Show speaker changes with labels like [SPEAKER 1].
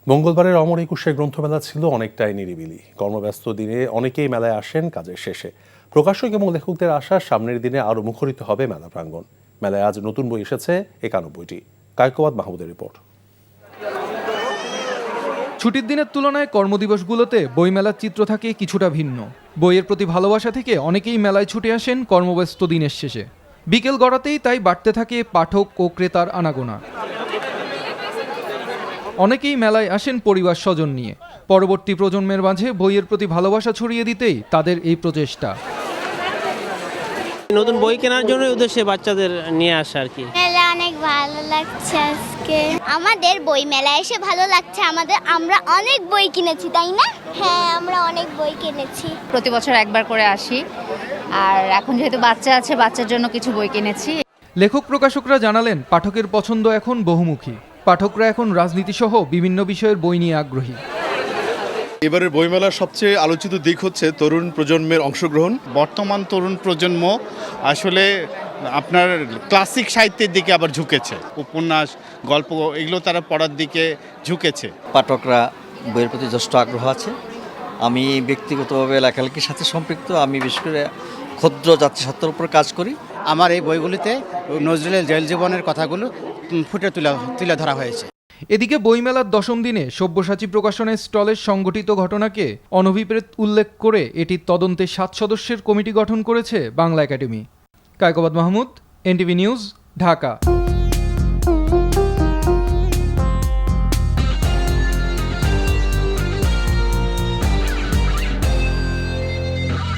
[SPEAKER 1] মঙ্গলবারের অমর একুশে গ্রন্থমেলা ছিল অনেকটাই নিরিবিলি। কর্মব্যস্ত দিনে অনেকেই মেলায় আসেন কাজের শেষে। প্রকাশক এবং লেখকদের আশা সামনের দিনে আরও মুখরিত হবে মেলা প্রাঙ্গণ। মেলায় আজ নতুন বই এসেছে 91টি। কায়কোবাদ মাহমুদের রিপোর্ট।
[SPEAKER 2] ছুটির দিনের তুলনায় কর্মদিবসগুলোতে বইমেলার চিত্র থাকে কিছুটা ভিন্ন। বইয়ের প্রতি ভালোবাসা থেকে অনেকেই মেলায় ছুটে আসেন কর্মব্যস্ত দিনের শেষে। বিকেল গড়াতেই তাই বাড়তে থাকে পাঠক ও ক্রেতার আনাগোনা। অনেকেই মেলায় আসেন পরিবার স্বজন নিয়ে। পরবর্তী প্রজন্মের মাঝে বইয়ের প্রতি ভালোবাসা ছড়িয়ে দিতেই তাদের এই প্রচেষ্টা।
[SPEAKER 3] নতুন বই কেনার জন্য উদ্দেশ্যে বাচ্চাদের নিয়ে আসা আর কি।
[SPEAKER 4] মেলা অনেক ভালো লাগছে আজকে। আমাদের বই মেলায় এসে ভালো লাগছে। আমরা অনেক বই কিনেছি, তাই না? হ্যাঁ, আমরা অনেক বই কিনেছি।
[SPEAKER 5] প্রতি বছর একবার করে আসি, আর এখন যেহেতু বাচ্চা আছে, বাচ্চার জন্য কিছু বই কিনেছি।
[SPEAKER 2] লেখক প্রকাশকরা জানালেন, পাঠকের পছন্দ এখন বহুমুখী। পাঠকরা এখন রাজনীতি সহ বিভিন্ন বিষয়ের বই নিয়ে আগ্রহী।
[SPEAKER 6] এবারের বইমেলার সবচেয়ে আলোচিত দিক হচ্ছে তরুণ প্রজন্মের অংশগ্রহণ।
[SPEAKER 7] বর্তমান তরুণ প্রজন্ম আসলে আপনার ক্লাসিক সাহিত্যের দিকে আবার ঝুঁকেছে। উপন্যাস, গল্প এগুলো তারা পড়ার দিকে ঝুঁকেছে।
[SPEAKER 8] পাঠকরা বইয়ের প্রতি যথেষ্ট আগ্রহ আছে। আমি ব্যক্তিগতভাবে লেখালেখির সাথে সম্পৃক্ত। আমি বিশেষ করে ক্ষুদ্র জাতিসত্তার উপর কাজ করি।
[SPEAKER 9] আমার এই বইগুলিতে নজরুলের জেল জীবনের কথাগুলো ফুটে তুলে ধরা হয়েছে।
[SPEAKER 2] এদিকে বইমেলার 10ম দিনে সব্যসাচী প্রকাশনের স্টলের সংঘটিত ঘটনাকে অনভিপ্রেত উল্লেখ করে এটির তদন্তে 7 সদস্যের কমিটি গঠন করেছে Bangla Academy. Kaykobad Mahmud, NTV news, Dhaka.